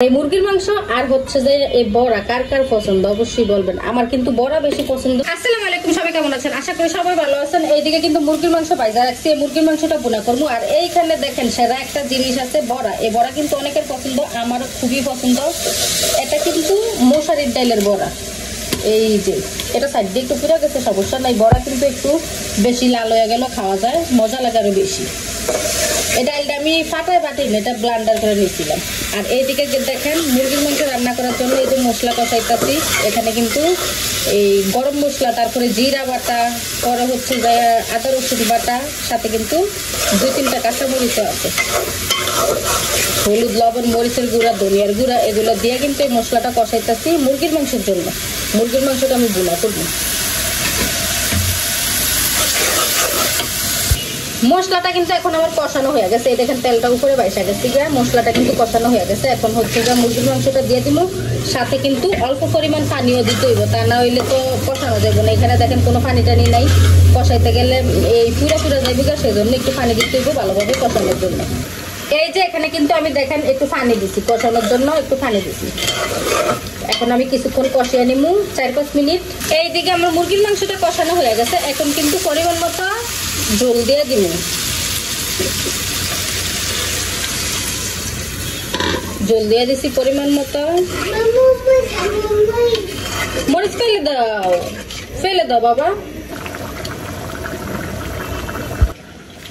এই মুরগির মাংস আর হচ্ছে যে এই বড়া কার কার পছন্দ অবশ্যই বলবেন। আমার কিন্তু বড়া বেশি পছন্দ। আসসালামু আলাইকুম, সবাই কেমন আছেন? আশা করি সবাই ভালো আছেন। এইদিকে কিন্তু মুরগির মাংস ভাজা রাখছি, এই মুরগির মাংসটা ভুনা করবো। আর এইখানে দেখেন সেরা একটা জিনিস আছে, বড়া। এই বড়া কিন্তু অনেকের পছন্দ, আমারও খুবই পছন্দ। এটা কিন্তু মশারির ডালের বড়া। এই যে এটা সাইড দিয়ে একটু পুড়ে গেছে, সমস্যা নাই। বড়া কিন্তু একটু বেশি লাল হয়ে গেল, খাওয়া যায়, মজা লাগে আরো বেশি। এই ডালটা আমি ফাটায় বাটিনি, এটা ব্লান্ডার করে নিয়েছিলাম। আর এইদিকে দেখেন মুরগির মাংস রান্না করার জন্য এই যে মশলা কষাইতেছি। এখানে কিন্তু এই গরম মশলা, তারপরে জিরা বাটা, পরে হচ্ছে যে আদা রসুন বাটা, সাথে কিন্তু 2-3টা কাঁচামরিচও আছে, হলুদ, লবণ, মরিচের গুঁড়া, ধনিয়ার গুঁড়া, এগুলো দিয়ে কিন্তু এই মশলাটা কষাইতেছি মুরগির মাংসের জন্য। মুরগির মাংসটা আমি ভুনা করবো। মশলাটা কিন্তু এখন আমার কষানো হয়ে গেছে। এই দেখেন তেলটা উপরে বাইসা গেছে, মশলাটা কিন্তু কষানো হয়ে গেছে। এখন হচ্ছে যে মুরগির মাংসটা দিয়ে দিব, সাথে কিন্তু অল্প পরিমাণ পানিও দিতে হইব, তা না হইলে তো কষানো যাবে না। এখানে দেখেন কোনো পানি টানি নাই, কষাইতে গেলে এই পুরা যাইবে, সেজন্য একটু পানি দিতে হইব ভালোভাবে কষানোর জন্য। এই যে এখানে কিন্তু আমি দেখেন একটু পানি দিছি, কষানোর জন্য একটু পানি দিছি। এখন আমি কিছুক্ষণ কষিয়ে নিব, 4-5 মিনিট। এইদিকে আমার মুরগির মাংসটা কষানো হয়ে গেছে। এখন কিন্তু পরিমাণ মতো ঝোল দিয়ে দিব। ঝোল দিয়ে দিছি পরিমাণ মতো। মরিচ ফেলে দাও বাবা।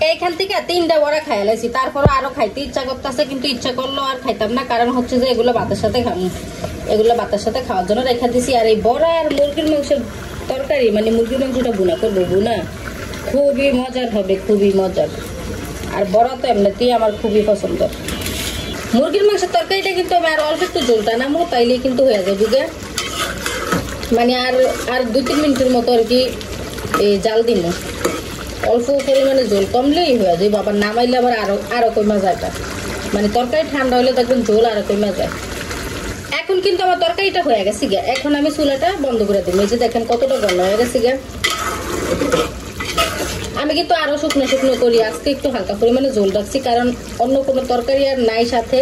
এইখান থেকে 3টা বড়া খাই লাইছি, তারপরে আরো খাইতে ইচ্ছা করতেছে, কিন্তু ইচ্ছা করলো আর খাইতাম না, কারণ হচ্ছে যে এগুলো ভাতের সাথে খাবো, এগুলো ভাতের সাথে খাওয়ার জন্য রেখা দিছি। আর এই বড়া আর মুরগির মাংসের তরকারি, মানে মুরগির মাংসটা ভুনা করবো, ভুনা খুবই মজার হবে, খুবই মজার। আর বড়া তো এমনিতেই আমার খুবই পছন্দ। মুরগির মাংসের তরকারিটা কিন্তু আমি আর অল্প একটু ঝোলটা নামো, তাইলে কিন্তু হয়ে যাবে বুঝে, মানে আর 2-3 মিনিটের মতো আর কি জাল দিব। অল্প পরিমাণে ঝোল কমলেই হয়ে যায়, বাবা নামাইলে আবার আরো কমা যায়। মানে তরকারি ঠান্ডা হলে দেখবেন ঝোল আরো কমা যায়। এখন কিন্তু আমার তরকারিটা হয়ে গেছে গিয়া, এখন আমি চুলাটা বন্ধ করে দিব। এই যে দেখেন কতটা গন্ধ হয়ে গেছে গিয়া। আমি কিন্তু আরো শুকনো শুকনো করি, আজকে একটু হালকা পরিমাণে ঝোল রাখছি, কারণ অন্য কোনো তরকারি আর নাই সাথে।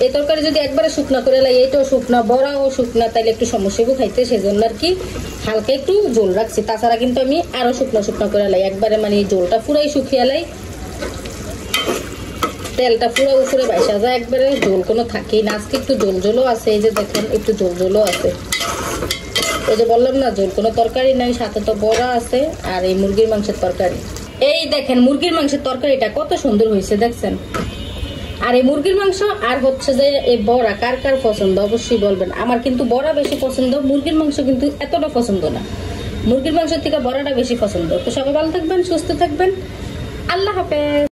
এই তরকারি যদি একবারে শুকনা করে লাই, এইটাও শুকনা, বড়াও শুকনা, তাইলে একটু সমস্যা হইব খাইতে, সেজন্য আর কি হালকা একটু ঝোল রাখছি। তাছাড়া কিন্তু আমি আরো শুকনো শুকনো করে লাই, একবারে মানে ঝোলটা পুরাই শুকিয়ে লাই, তেলটা পুরো উপরে বাইসা যায়, একবারে ঝোল কোনো থাকেই না। আজকে একটু ঝোলও আছে, এই যে দেখেন একটু ঝোলও আছে। এই যে বললাম না, ঝোল কোনো তরকারি নাই, সাথে তো বড়া আছে আর এই মুরগির মাংসের তরকারি। এই দেখেন মুরগির মাংসের তরকারিটা কত সুন্দর হয়েছে দেখছেন। আর এই মুরগির মাংস আর হচ্ছে যে এই বড়া কার কার পছন্দ অবশ্যই বলবেন। আমার কিন্তু বড়া বেশি পছন্দ, মুরগির মাংস কিন্তু এতটা পছন্দ না। মুরগির মাংসের থেকে বড়াটা বেশি পছন্দ। তো সবাই ভালো থাকবেন, সুস্থ থাকবেন, আল্লাহ হাফেজ।